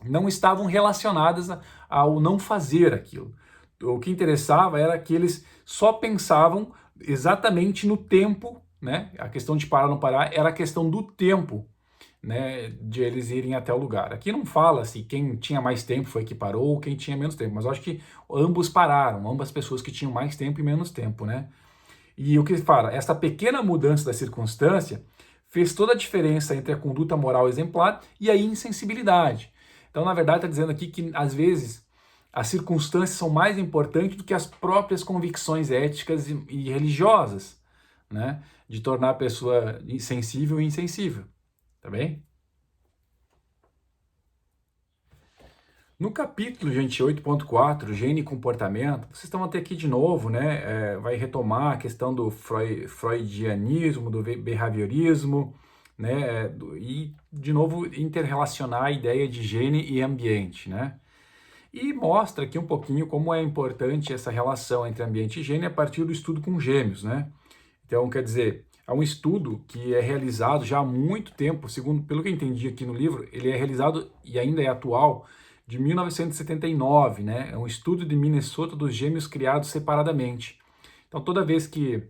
[SPEAKER 1] não estavam relacionadas ao não fazer aquilo. O que interessava era que eles só pensavam exatamente no tempo, né? A questão de parar ou não parar era a questão do tempo, né? De eles irem até o lugar. Aqui não fala se quem tinha mais tempo foi que parou ou quem tinha menos tempo, mas eu acho que ambos pararam, ambas pessoas que tinham mais tempo e menos tempo, né? E o que fala? Essa pequena mudança da circunstância fez toda a diferença entre a conduta moral exemplar e a insensibilidade. Então, na verdade, está dizendo aqui que, às vezes, as circunstâncias são mais importantes do que as próprias convicções éticas e religiosas, né? De tornar a pessoa sensível e insensível, tá bem? No capítulo, gente, 8.4, gene e comportamento, vocês estão até aqui de novo, né? Vai retomar a questão do freudianismo, do behaviorismo, né? E, de novo, interrelacionar a ideia de gene e ambiente, né? E mostra aqui um pouquinho como é importante essa relação entre ambiente e gene a partir do estudo com gêmeos, né? Então, quer dizer, é um estudo que é realizado já há muito tempo, segundo, pelo que eu entendi aqui no livro, ele é realizado e ainda é atual, de 1979, né? É um estudo de Minnesota dos gêmeos criados separadamente. Então, toda vez que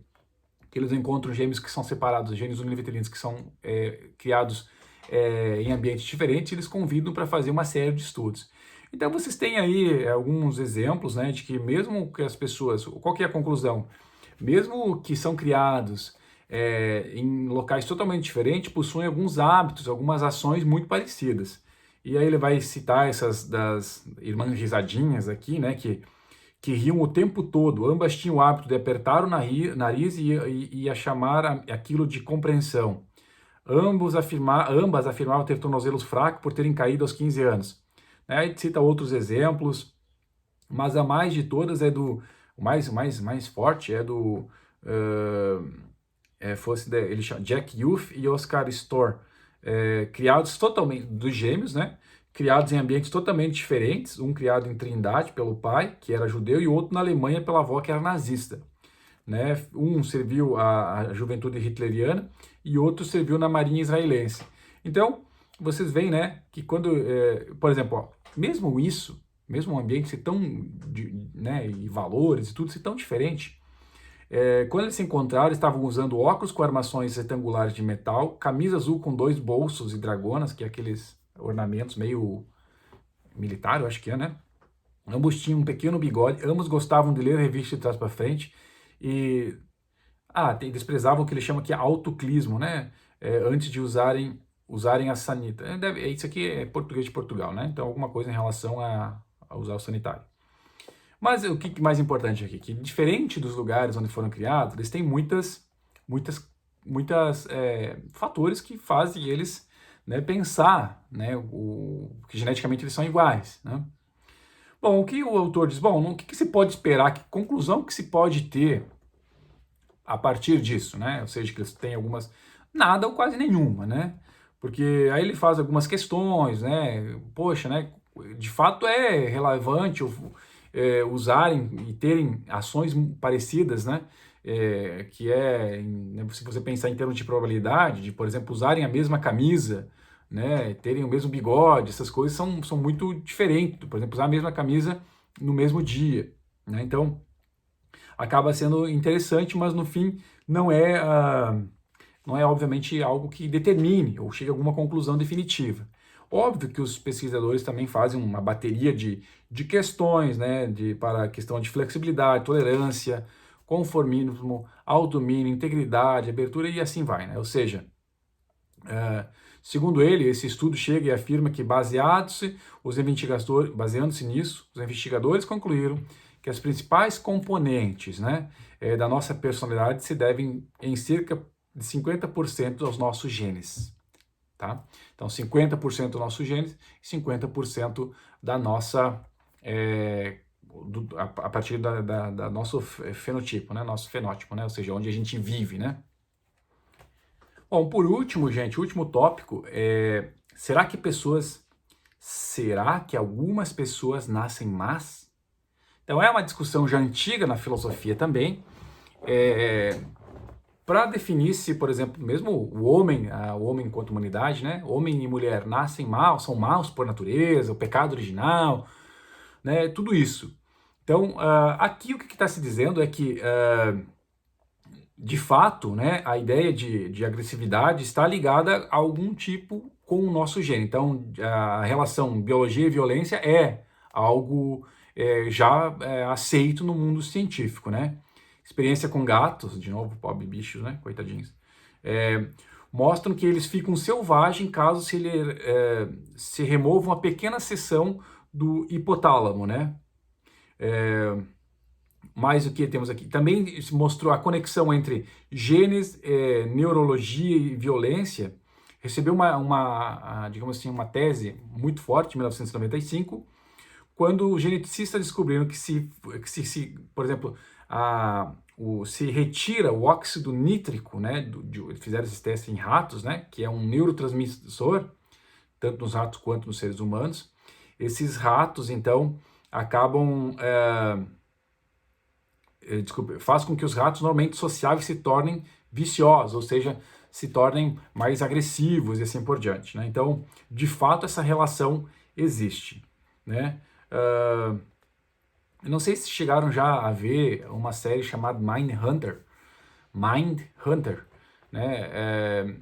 [SPEAKER 1] eles encontram gêmeos que são separados, gêmeos univeterinos que são criados em ambientes diferentes, eles convidam para fazer uma série de estudos. Então, vocês têm aí alguns exemplos, né, de que mesmo que as pessoas, qual que é a conclusão? Mesmo que são criados em locais totalmente diferentes, possuem alguns hábitos, algumas ações muito parecidas. E aí ele vai citar essas das irmãs risadinhas aqui, né, que riam o tempo todo. Ambas tinham o hábito de apertar o nariz e a chamar aquilo de compreensão. Ambas afirmavam ter tornozelos fracos por terem caído aos 15 anos. Aí cita outros exemplos, mas a mais de todas é do... O mais forte é do... ele chama Jack Youth e Oscar Storr, criados totalmente... dos gêmeos, né? Criados em ambientes totalmente diferentes, um criado em Trindade pelo pai, que era judeu, e outro na Alemanha pela avó, que era nazista. Né? Um serviu a juventude hitleriana e outro serviu na marinha israelense. Então, vocês veem, né, que quando, por exemplo, ó, mesmo isso, mesmo um ambiente ser tão, né, e valores e tudo ser tão diferente, quando eles se encontraram, estavam usando óculos com armações retangulares de metal, camisa azul com 2 bolsos e dragonas, que é aqueles ornamentos meio militar, eu acho que é, né? Ambos tinham um pequeno bigode, ambos gostavam de ler revista de trás para frente e desprezavam o que ele chama que é autoclismo, né? Antes de usarem a sanita. Isso aqui é português de Portugal, né? Então alguma coisa em relação a usar o sanitário. Mas o que mais importante aqui, que diferente dos lugares onde foram criados, eles têm muitas fatores que fazem eles, né, pensar, né, que geneticamente eles são iguais, né? Bom, o que o autor diz? Bom, o que se pode esperar? Que conclusão que se pode ter a partir disso, né? Ou seja, que eles têm algumas... Nada ou quase nenhuma, né? Porque aí ele faz algumas questões, né? Poxa, né? De fato é relevante usarem e terem ações parecidas, né? Se você pensar em termos de probabilidade, de, por exemplo, usarem a mesma camisa, né? Terem o mesmo bigode, essas coisas são muito diferentes. Por exemplo, usar a mesma camisa no mesmo dia, né? Então, acaba sendo interessante, mas no fim não é obviamente algo que determine ou chegue a alguma conclusão definitiva. Óbvio que os pesquisadores também fazem uma bateria de questões, né, para a questão de flexibilidade, tolerância, conformismo, autodomínio, integridade, abertura e assim vai, né? Ou seja, segundo ele, esse estudo chega e afirma que baseando-se nisso, os investigadores concluíram que as principais componentes, né, da nossa personalidade se devem em cerca de 50% aos nossos genes. Tá? Então, 50% dos nossos genes e 50% da nossa, a partir da nosso fenotipo, né? Nosso fenótipo, né? Ou seja, onde a gente vive, né? Bom, por último, gente, o último tópico é, será que algumas pessoas nascem más? Então, é uma discussão já antiga na filosofia também, para definir se, por exemplo, mesmo o homem enquanto humanidade, né? Homem e mulher nascem maus, são maus por natureza, o pecado original, né? Tudo isso. Então, aqui o que está se dizendo é que, de fato, né, a ideia de agressividade está ligada a algum tipo com o nosso gene. Então, a relação biologia e violência é algo já aceito no mundo científico, né? Experiência com gatos, de novo, pobre bichos, né? Coitadinhos. Mostram que eles ficam selvagens caso se remova uma pequena seção do hipotálamo, né? Mais o que temos aqui? Também se mostrou a conexão entre genes, neurologia e violência. Recebeu digamos assim, uma tese muito forte em 1995, quando os geneticistas descobriram que por exemplo, se retira o óxido nítrico, né, fizeram esses testes em ratos, né, que é um neurotransmissor, tanto nos ratos quanto nos seres humanos, esses ratos, então, acabam, faz com que os ratos normalmente sociáveis se tornem viciosos, ou seja, se tornem mais agressivos e assim por diante, né? Então, de fato, essa relação existe, né? Eu não sei se chegaram já a ver uma série chamada Mindhunter, né?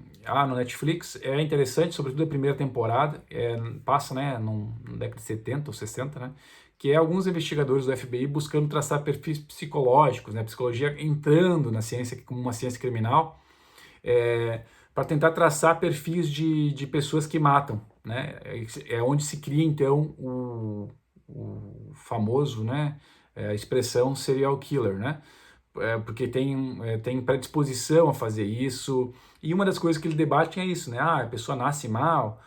[SPEAKER 1] No Netflix é interessante, sobretudo a primeira temporada, passa, né, na década de 70 ou 60, né? Que é alguns investigadores do FBI buscando traçar perfis psicológicos, né? Psicologia entrando na ciência como uma ciência criminal, para tentar traçar perfis de pessoas que matam, né? É onde se cria, então, o famoso, né, a expressão serial killer, né? Porque tem predisposição a fazer isso, e uma das coisas que ele debate é isso, né? A pessoa nasce mal,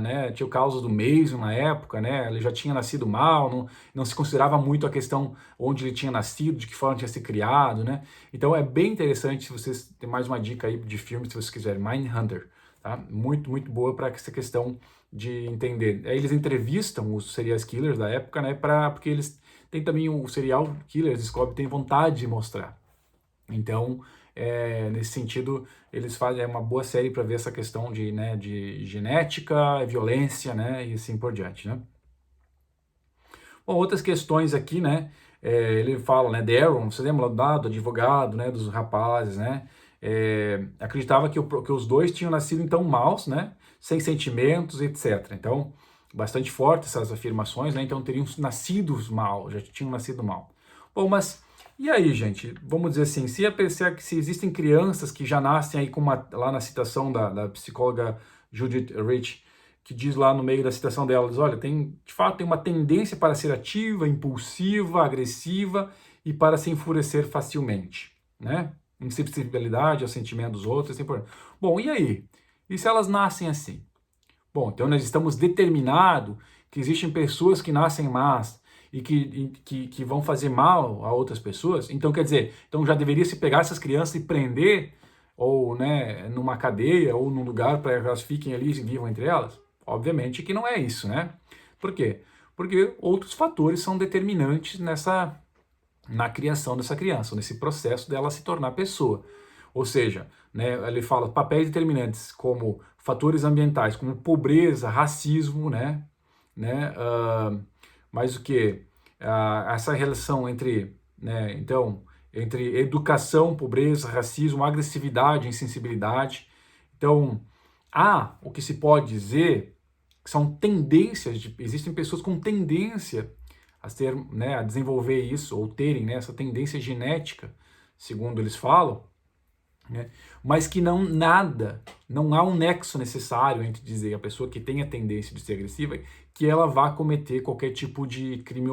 [SPEAKER 1] né? Tinha o caso do Mason na época, né? Ele já tinha nascido mal, não se considerava muito a questão onde ele tinha nascido, de que forma tinha sido criado, né? Então é bem interessante, se vocês tem mais uma dica aí de filme, se vocês quiserem, Mindhunter, tá? Muito, muito boa para essa questão de entender. Aí eles entrevistam os serial killers da época, né? Porque eles têm também o serial killers, descobre, tem vontade de mostrar. Então, nesse sentido, eles fazem uma boa série para ver essa questão de genética, violência, né, e assim por diante, né. Bom, outras questões aqui, né, ele fala, né, Darren, você lembra do advogado, né, dos rapazes, né, acreditava que os dois tinham nascido então maus, né, sem sentimentos, etc. Então, bastante fortes essas afirmações, né, então teriam nascido mal, já tinham nascido mal. Bom, mas e aí, gente? Vamos dizer assim, se existem crianças que já nascem aí com lá na citação da psicóloga Judith Rich, que diz lá no meio da citação dela, diz, olha, de fato tem uma tendência para ser ativa, impulsiva, agressiva e para se enfurecer facilmente, né? Insensibilidade ao sentimento dos outros, assim por diante. Bom, e aí? E se elas nascem assim? Bom, então nós estamos determinados que existem pessoas que nascem más e que vão fazer mal a outras pessoas. Então, quer dizer, então já deveria se pegar essas crianças e prender, ou, né, numa cadeia, ou num lugar para que elas fiquem ali e vivam entre elas? Obviamente que não é isso, né? Por quê? Porque outros fatores são determinantes na criação dessa criança, nesse processo dela se tornar pessoa. Ou seja, né, ele fala papéis determinantes como fatores ambientais, como pobreza, racismo, mas o que? Essa relação entre, né, então, entre educação, pobreza, racismo, agressividade, insensibilidade. Então, o que se pode dizer que são tendências, existem pessoas com tendência a desenvolver isso, ou terem, né, essa tendência genética, segundo eles falam, né, mas que não há um nexo necessário entre dizer a pessoa que tem a tendência de ser agressiva que ela vá cometer qualquer tipo de crime,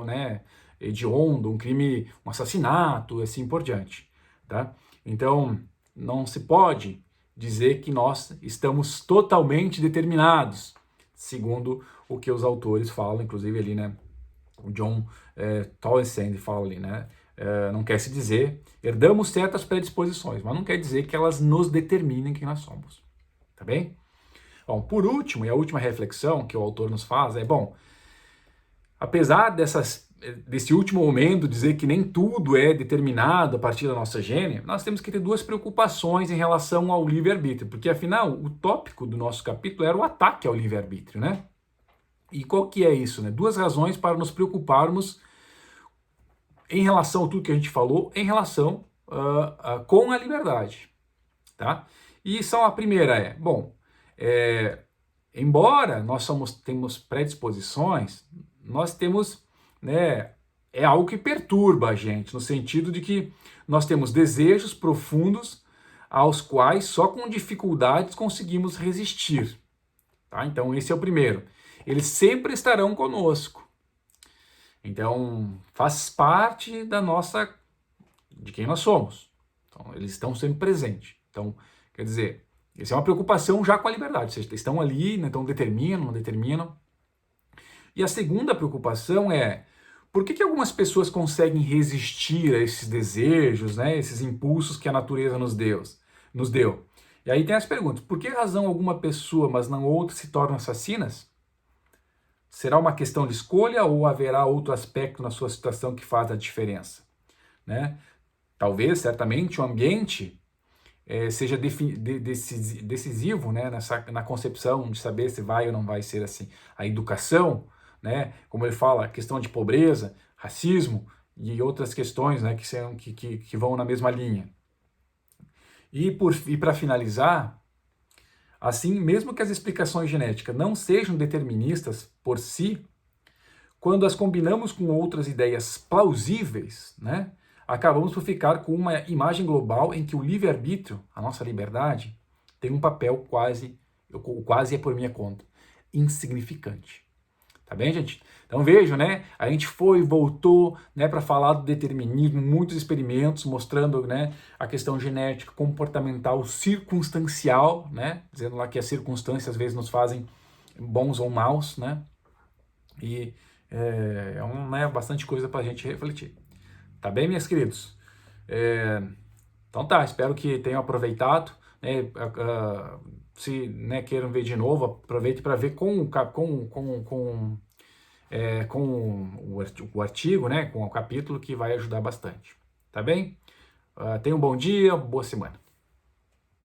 [SPEAKER 1] né, hediondo, um assassinato, assim por diante, tá? Então, não se pode dizer que nós estamos totalmente determinados, segundo o que os autores falam, inclusive ali, né, o John Townsend fala ali, né, não quer se dizer, herdamos certas predisposições, mas não quer dizer que elas nos determinem quem nós somos, tá bem? Bom, por último, e a última reflexão que o autor nos faz apesar desse último momento dizer que nem tudo é determinado a partir da nossa gênese, nós temos que ter duas preocupações em relação ao livre-arbítrio, porque afinal o tópico do nosso capítulo era o ataque ao livre-arbítrio, né? E qual que é isso, né? Duas razões para nos preocuparmos em relação a tudo que a gente falou, em relação com a liberdade, tá? E a primeira embora nós temos predisposições, nós temos, né, é algo que perturba a gente, no sentido de que nós temos desejos profundos aos quais só com dificuldades conseguimos resistir, tá? Então esse é o primeiro. Eles sempre estarão conosco. Então, faz parte de quem nós somos. Então, eles estão sempre presentes. Então, quer dizer, isso é uma preocupação já com a liberdade. Vocês estão ali, né, então determinam, não determinam. E a segunda preocupação é, por que algumas pessoas conseguem resistir a esses desejos, né, esses impulsos que a natureza nos deu? E aí tem as perguntas, por que razão alguma pessoa, mas não outra, se tornam assassinas? Será uma questão de escolha ou haverá outro aspecto na sua situação que faz a diferença? Né? Talvez, certamente, o ambiente seja decisivo, né, na concepção de saber se vai ou não vai ser assim. A educação, né, como ele fala, a questão de pobreza, racismo e outras questões, né, que vão na mesma linha. E para finalizar, assim, mesmo que as explicações genéticas não sejam deterministas por si, quando as combinamos com outras ideias plausíveis, né, acabamos por ficar com uma imagem global em que o livre-arbítrio, a nossa liberdade, tem um papel quase é por minha conta, insignificante. Tá bem, gente? Então vejam, né? A gente foi e voltou, né, para falar do determinismo, muitos experimentos mostrando, né, a questão genética, comportamental, circunstancial, né, dizendo lá que as circunstâncias às vezes nos fazem bons ou maus, né? E né, bastante coisa para a gente refletir. Tá bem, meus queridos? Então tá, espero que tenham aproveitado. Né, se né, queiram ver de novo, aproveite para ver com o artigo, né, com o capítulo, que vai ajudar bastante. Tá bem? Tenha um bom dia, boa semana.